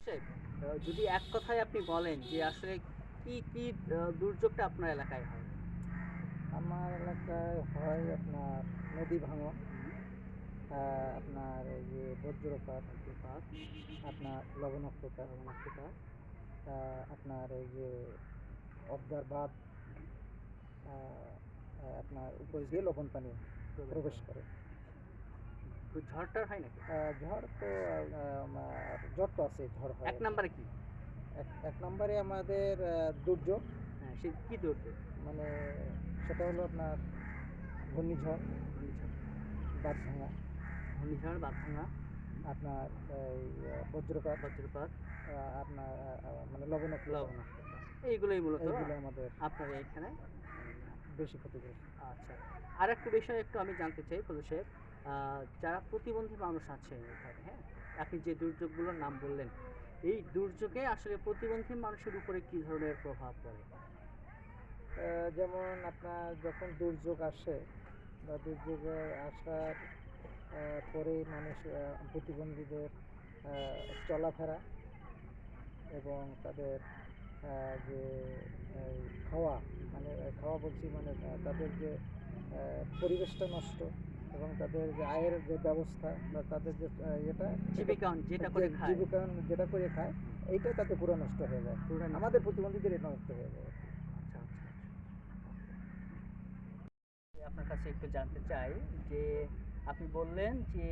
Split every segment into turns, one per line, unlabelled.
সাহেব, যদি এক কথায় আপনি বলেন যে আসলে কি দুর্যোগটা আপনার এলাকায় হয়?
আমার এলাকায় হয় আপনার নদী ভাঙন,
হুম,
আপনার এই যে বজ্রপাত,
বজ্রপাত,
আপনার লবণাক্ততা,
লবণাক্ততা,
আপনার এই যে অবদার বাঁধ,
হুম,
আপনার উপর দিয়ে লবণ পানি
প্রবেশ
প্রবেশ
করে।
করে।
তো ঝড়-টড় হয় নাকি?
ঝড় তো ঝড় তো আছে, ঝড় হয়
১
আর কি।
নাম্বারে কি?
এক নম্বরে আমাদের দুর্যোগ,
হ্যাঁ, সে কি দুর্যোগ?
মানে সেটা হলো আপনার ঘূর্ণিঝড়,
ঘূর্ণিঝড়,
বাঁধ ভাঙা,
ঘূর্ণিঝড়, বাঁধ-ভাঙা,
আপনার এই বজ্রপাত,
বজ্রপাত,
আপনার মানে লবণাক্ততা,
লবণাক্ততা। এইগুলোই মূলত
এইগুলো আমাদের
আপনার এইখানে
বেশি ক্ষতিগ্রস্ত।
আচ্ছা। আরেকটা বিষয় একটু আমি জানতে চাই ফজল সাহেব, যারা প্রতিবন্ধী মানুষ আছে এখানে, হ্যাঁ? আপনি যে দুর্যোগগুলোর নাম বললেন, এই দুর্যোগে আসলে প্রতিবন্ধী মানুষের উপরে কি ধরনের প্রভাব পড়ে?
যেমন আপনার যখন দুর্যোগ আসে বা দুর্যোগে আসার পরেই মানুষ প্রতিবন্ধীদের চলাফেরা এবং তাদের যে এই খাওয়া, মানে খাওয়া বলছি মানে তাদের যে পরিবেশটা নষ্ট এবং তাদের যে আয়ের যে ব্যবস্থা বা তাদের যে এটা এটা
জীবিকা যেটা
যে
করে খায়।
জীবিকা যেটা করে খায়,
হুম,
এইটাই তাতে পুরো নষ্ট হয়ে যায়।
পুরা নষ্ট
আমাদের
হয়ে যায়।
প্রতিবন্ধীদের এটা নষ্ট হয়ে যায় আর কি।
আচ্ছা, আচ্ছা, আচ্ছা। আপনার কাছে একটু জানতে চাই যে আপনি বললেন যে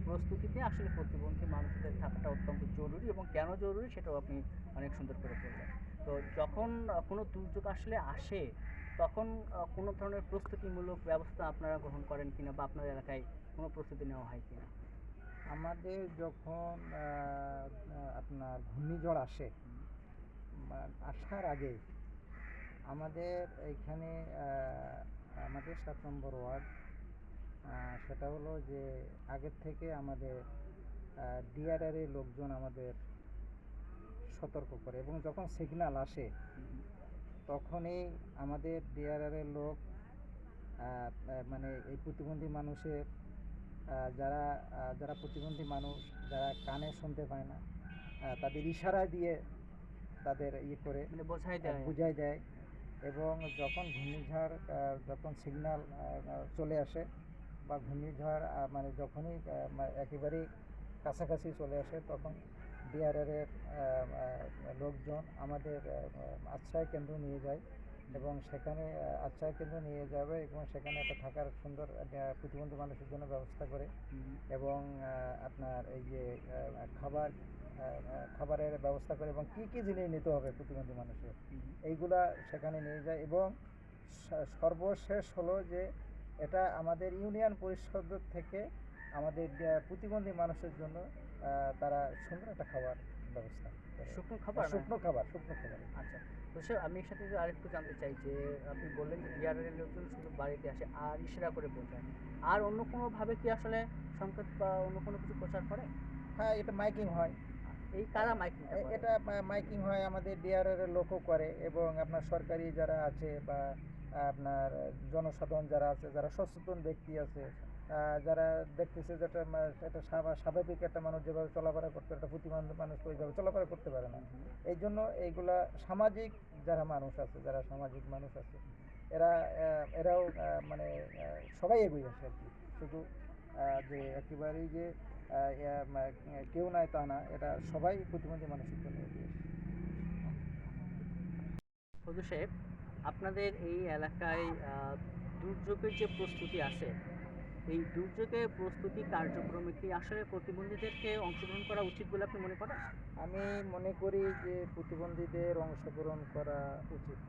প্রস্তুতিতে আসলে প্রতিবন্ধী মানুষদের থাকাটা অত্যন্ত জরুরি এবং কেন জরুরি সেটাও আপনি অনেক সুন্দর করে বললেন। তো যখন কোনো দুর্যোগ আসলে আসে তখন কোনো ধরনের প্রস্তুতিমূলক ব্যবস্থা আপনারা গ্রহণ করেন কিনা বা আপনার এলাকায় কোনো প্রস্তুতি নেওয়া হয় কিনা?
আমাদের যখন আপনার ঘূর্ণিঝড় আসে,
হুম,
আসার আগে আমাদের এইখানে আমাদের 7 নম্বর ওয়ার্ড, সেটা হলো যে আগের থেকে আমাদের ডিআরআর লোকজন আমাদের সতর্ক করে এবং যখন সিগন্যাল আসে
হুম, হুম।
তখনই আমাদের ডিআরআর লোক মানে এই প্রতিবন্ধী মানুষের যারা যারা প্রতিবন্ধী মানুষ, যারা কানে শুনতে পায় না, তাদের ইশারা দিয়ে তাদের করে
মানে বোঝাই দেয় আর কি।
বুঝাই দেয়। এবং যখন ঘূর্ণিঝড় যখন সিগন্যাল চলে আসে বা ঘূর্ণিঝড় মানে যখনই একেবারেই কাছাকাছি চলে আসে তখন ডিআরআরের লোকজন আমাদের আশ্রয় কেন্দ্র নিয়ে যায়
হুম,
এবং সেখানে আশ্রয় কেন্দ্র নিয়ে যাবে এবং সেখানে একটা থাকার সুন্দর প্রতিবন্ধী মানুষের জন্য ব্যবস্থা করে
হুম,
এবং আপনার এই যে খাবারের ব্যবস্থা করে এবং কী কী জিনিস নিতে হবে প্রতিবন্ধী মানুষের,
হুম,
এইগুলা সেখানে নিয়ে যায়। এবং সর্বশেষ হলো যে এটা আমাদের ইউনিয়ন পরিষদ থেকে আমাদের প্রতিবন্ধী মানুষের জন্য তারা সুন্দর একটা খাবার ব্যবস্থা করে,
শুকনো খাবার না?
শুকনো খাবার।
আচ্ছা। তো স্যার আমি এর সাথে যে আরেকটু জানতে চাই যে আপনি বললেন যে ডিআরএর লোকজন শুধু বাড়িতে আসে আর ইশারা করে বোঝায়। আর অন্য কোনোভাবে কি আসলে সংকেত বা অন্য কোনো কিছু প্রচার করে?
হ্যাঁ, এটা মাইকিং হয়।
এই কারা মাইকিংটা করে?
এটা মাইকিং হয় আমাদের ডিআরআর এর লোকও করে এবং আপনার সরকারি যারা আছে বা আপনার জনসাধারণ যারা আছে, যারা সচেতন ব্যক্তি আছে,
আচ্ছা।
যারা দেখতেছে যে একটা স্বাভাবিক একটা মানুষ যেভাবে চলাফেরা করতে পারে, একটা প্রতিবন্ধী মানুষ তো ওইভাবে চলাফেরা করতে পারে না।
হুম, হুম,
এই জন্য এইগুলা সামাজিক যারা মানুষ আছে, যারা সামাজিক মানুষ আছে,
হুম, হুম।
এরাও মানে সবাই এগিয়ে আসে আর কি। শুধু যে একেবারেই যে কেউ নাই তা না, এটা সবাই প্রতিবন্ধী মানুষের জন্য এগিয়ে আসে।
ফজল সাহেব, আপনাদের এই এলাকায় দুর্যোগের যে প্রস্তুতি আছে, এই দুর্যোগের প্রস্তুতি কার্যক্রমে কি আসলে প্রতিবন্ধীদেরকে অংশগ্রহণ করা উচিত বলে আপনি মনে করেন?
আমি মনে করি যে প্রতিবন্ধীদের অংশগ্রহণ করা উচিত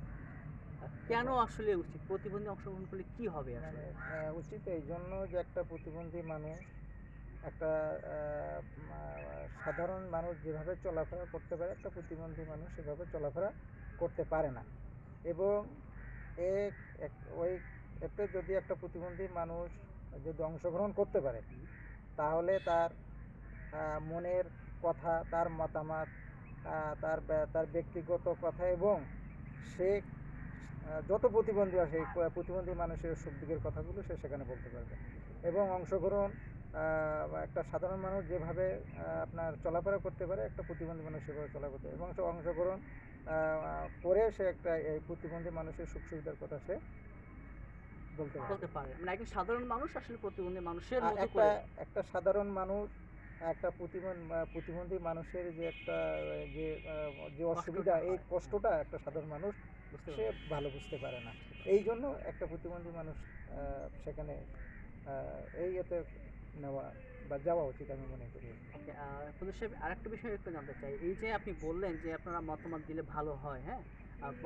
কেন
এবং
আসলে উচিত? প্রতিবন্ধী অংশগ্রহণ করলে কি হবে
মানে
আসলে?
উচিত এই জন্য যে একটা প্রতিবন্ধী মানুষ একটা সাধারণ মানুষ যেভাবে চলাফেরা করতে পারে একটা প্রতিবন্ধী মানুষ সেভাবে চলাফেরা করতে পারে না। এবং এক ওই এতে যদি একটা প্রতিবন্ধী মানুষ যদি অংশগ্রহণ করতে পারে
হুম,
তাহলে তার মনের কথা, তার মতামত, তার ব্যক্তিগত কথা এবং সে যত প্রতিবন্ধী আছে এই প্রতিবন্ধী মানুষের সুখ দুঃখের কথাগুলো সে সেখানে বলতে পারবে এবং অংশগ্রহণ বা একটা সাধারণ মানুষ যেভাবে আপনার চলাফেরা করতে পারে, একটা প্রতিবন্ধী মানুষ সেভাবে চলা করতে পারে এবং সে অংশগ্রহণ করে সে একটা এই প্রতিবন্ধী মানুষের সুখ সুবিধার কথা সে বলতে পারে।
বলতে পারে মানে একজন সাধারণ মানুষ আসলে প্রতিবন্ধী মানুষের মতো
একটা
করে
একটা সাধারণ মানুষ একটা প্রতিবন্ধী মানুষের যে একটা যে যে অসুবিধা,
কষ্টটা
এই
হয়।
কষ্টটা একটা সাধারণ মানুষ
বুঝতে
সে
পারছি।
ভালো বুঝতে পারে না। এই জন্য একটা প্রতিবন্ধী মানুষ সেখানে এই এতে নেওয়া বা যাওয়া উচিত আমি মনে করি।
ওকে, ফজল সাহেব আরেকটা বিষয় একটু জানতে চাই। এই যে আপনি বললেন যে আপনারা মতামত দিলে ভালো হয়, হ্যাঁ?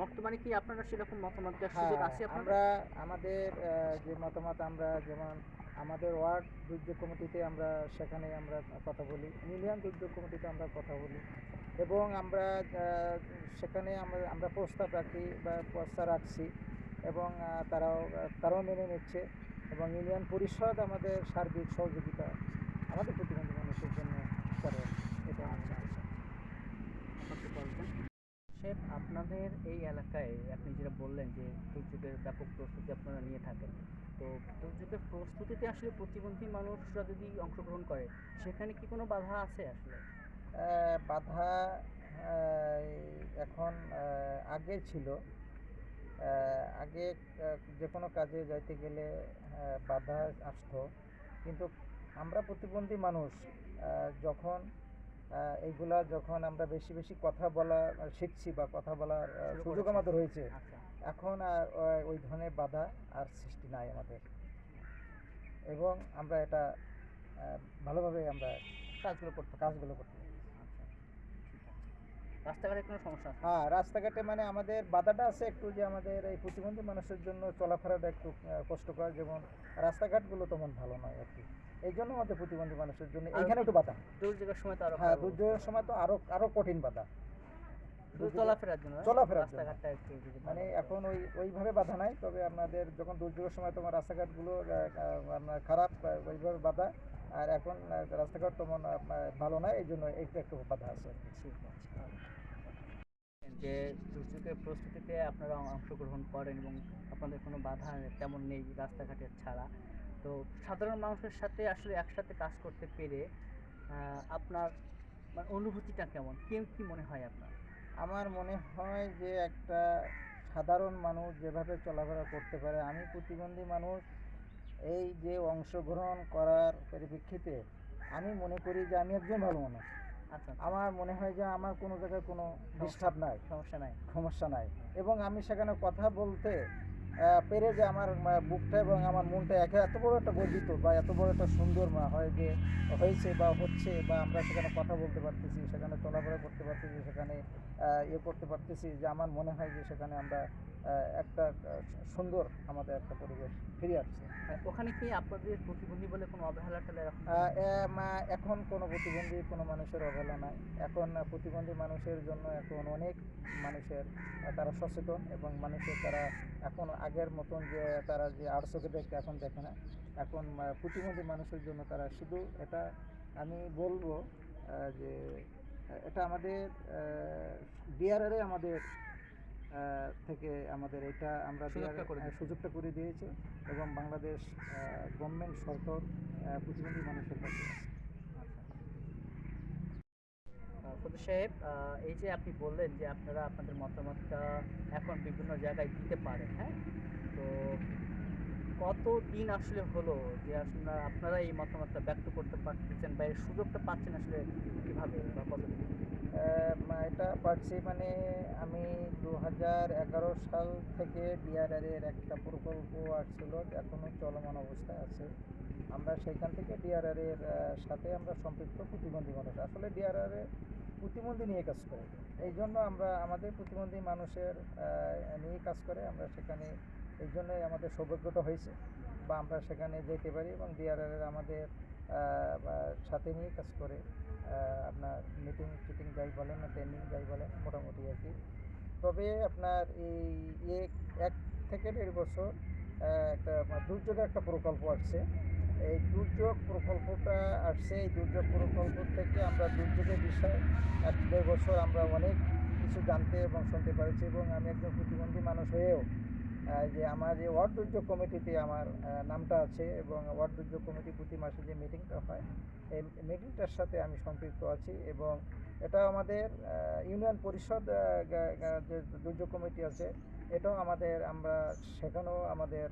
বর্তমানে কি আপনারা সেরকম মতামত দেওয়ার সুযোগ
হ্যাঁ,
আছে আপনাদের?
আমরা আমাদের যে মতামত, আমরা যেমন আমাদের ওয়ার্ড দুর্যোগ কমিটিতে আমরা সেখানে আমরা কথা বলি, ইউনিয়ন দুর্যোগ কমিটিতে আমরা কথা বলি এবং আমরা সেখানে আমরা প্রস্তাব রাখি বা প্রস্তাব রাখছি এবং তারাও মেনে নিচ্ছে এবং ইউনিয়ন পরিষদ আমাদের সার্বিক সহযোগিতা আমাদের প্রতিবন্ধী মানুষের জন্য করে। এটা আমি মনে করি।
আপনি বলবেন। শেফ, আপনাদের এই এলাকায় আপনি যেটা বললেন যে দুর্যোগের ব্যাপক প্রস্তুতি আপনারা নিয়ে থাকেন। তো দুর্যোগের প্রস্তুতিতে আসলে প্রতিবন্ধী মানুষরা যদি অংশগ্রহণ করে, সেখানে কি কোনো বাধা আছে আসলে?
বাধা এখন আগে ছিল। আগে যে কোনো কাজে যাইতে গেলে বাধা আসতো, কিন্তু আমরা প্রতিবন্ধী মানুষ যখন এইগুলা যখন আমরা বেশি বেশি কথা বলা শিখছি বা কথা বলার
শুরু
সুযোগ
করেছেন?
আমাদের হয়েছে,
আচ্ছা।
এখন আর ওই ধরনের বাধা আর সৃষ্টি নাই আমাদের এবং আমরা এটা ভালোভাবে আমরা
কাজগুলো করতে পারেন।
কাজগুলো করতে পারি।
আচ্ছা, ঠিক আছে। রাস্তাঘাটে কোনো সমস্যা আছে?
হ্যাঁ, রাস্তাঘাটে মানে আমাদের বাধাটা আছে একটু, যে আমাদের এই প্রতিবন্ধী মানুষের জন্য চলাফেরাটা একটু কষ্টকর, যেমন রাস্তাঘাটগুলো তেমন ভালো নয় আর কি। এই জন্য আমাদের প্রতিবন্ধী মানুষের জন্য
আর
এইখানে একটু বাধা।
দুর্যোগের সময় তো আরো
হ্যাঁ,
খারাপ অবস্থা
দুর্যোগের
হয়।
সময় তো আরো আরো কঠিন বাধা।
শুধু
দুর্যোগে
চলাফেরার জন্য,
চলাফেরার জন্য
রাস্তাঘাটটা একটু যদি
মানে
ভালো হতো।
এখন ওইভাবে বাধা নাই, তবে আপনাদের যখন দুর্যোগের সময় তোমার রাস্তাঘাটগুলো আপনার খারাপ, ওইভাবে বাধা। আর এখন রাস্তাঘাট তেমন ভালো নয়, এই জন্য এইটা একটু বাধা আছে আর কি।
ঠিক আছে। যে দুর্যোগের প্রস্তুতিতে আপনারা অংশগ্রহণ করেন এবং আপনাদের কোনো বাধা তেমন নেই রাস্তাঘাটের ছাড়া। তো সাধারণ মানুষের সাথে আসলে একসাথে কাজ করতে পেরে আপনার মানে অনুভূতিটা কেমন? কি মনে হয় আপনার?
আমার মনে হয় যে একটা সাধারণ মানুষ যেভাবে চলাফেরা করতে পারে, আমি প্রতিবন্ধী মানুষ, এই যে অংশগ্রহণ করার পরিপ্রেক্ষিতে আমি মনে করি যে আমি একজন ভালো মানুষ।
আচ্ছা, আচ্ছা।
আমার মনে হয় যে আমার কোনো জায়গায় কোনো ডিস্টার্ব নাই,
সমস্যা নাই।
সমস্যা নাই এবং আমি সেখানে কথা বলতে পেরে যে আমার বুকটা এবং আমার মনটা এত বড় একটা গর্বিত বা এত বড় একটা সুন্দর হয় যে হয়েছে বা হচ্ছে, বা আমরা সেখানে কথা বলতে পারতেছি, সেখানে চলাফেরা করতে পারতেছি, সেখানে ইয়ে করতে পারতেছি, যে আমার মনে হয় যে সেখানে আমরা একটা সুন্দর আমাদের একটা পরিবেশ ফিরে আসছে।
ওখানে কি আপনাদের প্রতিবন্ধী বলে কোনো অবহেলা টহেলা এরকম কোনো
আহ,
কিছু?
এখন কোনো প্রতিবন্ধী কোনো মানুষের অবহেলা নাই। এখন প্রতিবন্ধী মানুষের জন্য এখন অনেক মানুষের তারা সচেতন এবং মানুষের তারা এখন আগের মতন যে তারা যে আর চোখে দেখতে এখন দেখে না। এখন প্রতিবন্ধী মানুষের জন্য তারা শুধু এটা আমি বলবো যে এটা আমাদের ডিআরআরে আমাদের থেকে আমাদের এটা আমরা
সুযোগটা করে দিচ্ছে।
সুযোগটা করে দিয়েছে এবং বাংলাদেশ গভর্নমেন্ট সরকার প্রতিবন্ধী মানুষের পাশে আছে।
আচ্ছা। ফজল সাহেব, এই যে আপনি বললেন যে আপনারা আপনাদের মতামতটা এখন বিভিন্ন জায়গায় দিতে পারেন, হ্যাঁ? তো কতদিন আসলে হলো যে আসলে আপনারা এই মতামতটা ব্যক্ত করতে পারতেছেন বা এর সুযোগটা পাচ্ছেন আসলে কিভাবে বা কতদিন?
এটা পাচ্ছি মানে আমি 2011 সাল থেকে ডিআরআরের একটা প্রকল্প আসছিল, এখনও চলমান অবস্থায় আছে। আমরা সেইখান থেকে ডিআরআরের সাথে আমরা সম্পৃক্ত প্রতিবন্ধী মানুষ, আসলে ডিআরআরে প্রতিবন্ধী নিয়ে কাজ করে, এই জন্য আমরা আমাদের প্রতিবন্ধী মানুষের নিয়ে কাজ করে আমরা সেখানে, এই জন্যই আমাদের সৌভাগ্যটা হয়েছে বা আমরা সেখানে যেতে পারি এবং ডিআরআরের আমাদের সাথে নিয়ে কাজ করে আপনার মিটিং টিটিং যাই বলেন না, ট্রেনিং যাই বলেন, মোটামুটি আর কি। তবে আপনার এই 1 থেকে 1.5 বছর একটা দুর্যোগের একটা প্রকল্প আসছে। এই দুর্যোগ প্রকল্পটা আসছে, এই দুর্যোগ প্রকল্প থেকে আমরা দুর্যোগের বিষয়ে 1-1.5 বছর আমরা অনেক কিছু জানতে এবং শুনতে পারছি এবং আমি একজন প্রতিবন্ধী মানুষ হয়েও যে আমার যে ওয়ার্ড দুর্যোগ কমিটিতে আমার নামটা আছে, এবং ওয়ার্ড দুর্যোগ কমিটি প্রতি মাসে যে মিটিংটা হয় এই মিটিংটার সাথে আমি সম্পৃক্ত আছি। এবং এটা আমাদের ইউনিয়ন পরিষদ যে দুর্যোগ কমিটি আছে, এটাও আমরা সেখানেও আমাদের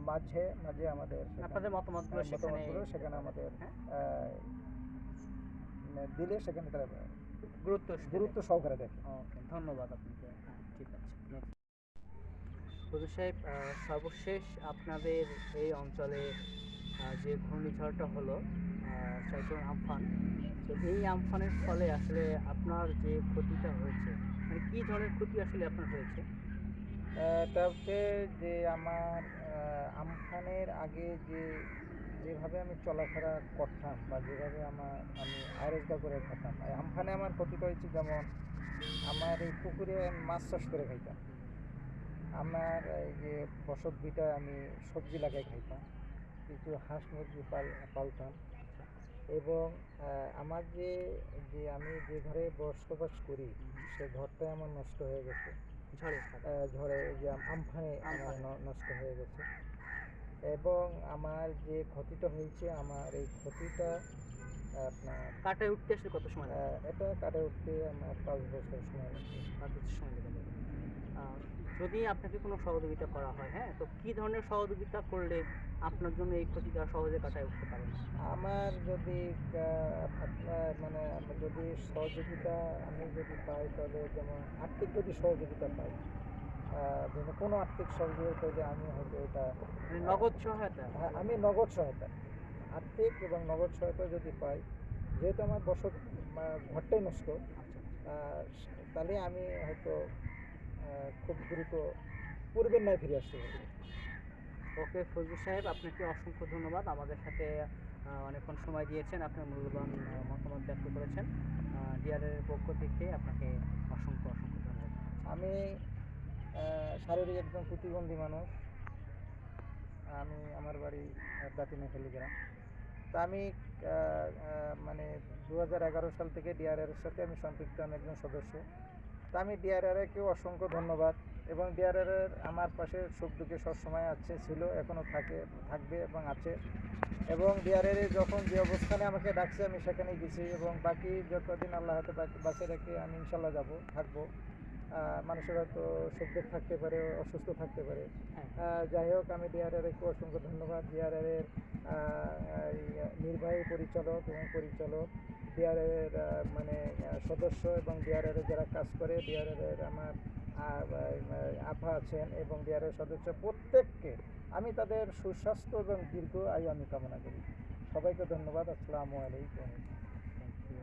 মাঝে মাঝে আমাদের
আপনাদের মতামতগুলো সেখানে
মতামতগুলো সেখানে আমাদের
হ্যাঁ?
দিলে সেখানে তারা
গুরুত্ব
সহকারে দেখে।
ওকে, ধন্যবাদ আপনাকে। হ্যাঁ, ঠিক আছে। Next. হুজুর সাহেব, সর্বশেষ আপনাদের এই অঞ্চলে যে ঘূর্ণিঝড়টা হলো সাইক্লোন আমফান, তো এই আমফানের ফলে আসলে আপনার যে ক্ষতিটা হয়েছে, মানে কী ধরনের ক্ষতি আসলে আপনার হয়েছে?
এটা হচ্ছে যে আমার আমফানের আগে যেভাবে আমি চলাফেরা করতাম বা যেভাবে আমি আয় রোজগার করে খেতাম, এই আমফানে আমার ক্ষতিটা হয়েছে। যেমন আমার এই পুকুরে মাছ চাষ করে খাইতাম, আমার এই যে বসত ভিটায় আমি সবজি লাগাই খাইতাম, কিছু হাঁস মুরগি পালতাম। এবং আমার যে যে আমি যে ঘরে বসবাস করি সে ঘরটাই আমার নষ্ট হয়ে গেছে ঝড়ে, যে আমফানে আমার নষ্ট হয়ে গেছে। এবং আমার যে ক্ষতিটা হয়েছে, আমার এই ক্ষতিটা আপনার
কাটায় উঠতে আসলে কত সময় লাগে?
এটা কাটে উঠতে আমার 5 বছর সময় লাগবে।
5 বছর সময় লেগে যাবে। যদি আপনাকে কোনো সহযোগিতা করা হয়, হ্যাঁ, তো কী ধরনের সহযোগিতা করলে আপনার জন্য এই ক্ষতিটা সহজে কাটায় উঠতে পারেন?
আমার যদি আপনার মানে যদি সহযোগিতা আমি যদি পাই, তবে যেমন আর্থিক যদি সহযোগিতা পাই, যেন কোনো আর্থিক সহযোগিতা পেলে আমি হয়তো এটা
মানে নগদ সহায়তা?
হ্যাঁ, আমি নগদ সহায়তা, আর্থিক এবং নগদ সহায়তা যদি পাই, যেহেতু আমার ঘরটাই নষ্ট, তাহলে আমি হয়তো খুব দ্রুত পূর্বের ন্যায় ফিরে আসতে পারি।
ওকে ফজলুর সাহেব, আপনাকে অসংখ্য ধন্যবাদ। আমাদের সাথে অনেকক্ষণ সময় দিয়েছেন, আপনার মূল্যবান মতামত ব্যক্ত করেছেন। ডিআরএর পক্ষ থেকে আপনাকে অসংখ্য ধন্যবাদ।
আমি শারীরিক একজন প্রতিবন্ধী মানুষ। আমার বাড়ি দাঁতিনাখালী গ্রাম। তা আমি মানে 2011 সাল থেকে ডিআরআর এর সাথে আমি সম্পৃক্ত, আমি একজন সদস্য। তা আমি ডিআরআরকে অসংখ্য ধন্যবাদ। এবং ডিআরআর আমার পাশে সুখ দুঃখে সবসময় ছিল, এখনও থাকবে এবং আছে। এবং ডিআরআর যখন যে অবস্থানে আমাকে ডাকছে আমি সেখানেই গেছি, এবং বাকি যতদিন আল্লাহ হয়তো বাঁচে রেখে আমি ইনশাল্লাহ থাকবো। মানুষের হয়তো সুখ দুঃখ থাকতে পারে, অসুস্থ থাকতে পারে। যাই হোক, আমি ডিআরআরকে অসংখ্য ধন্যবাদ। ডিআরআর নির্বাহী পরিচালক এবং ডিআরআর মানে সদস্য, এবং ডিআরআর যারা কাজ করে, ডিআরআর আমার আপা আছেন এবং ডিআরআর সদস্য প্রত্যেককে আমি তাদের সুস্বাস্থ্য এবং দীর্ঘ আয়ু আমি কামনা করি। সবাইকে ধন্যবাদ। আসসালামু আলাইকুম।
Thank you.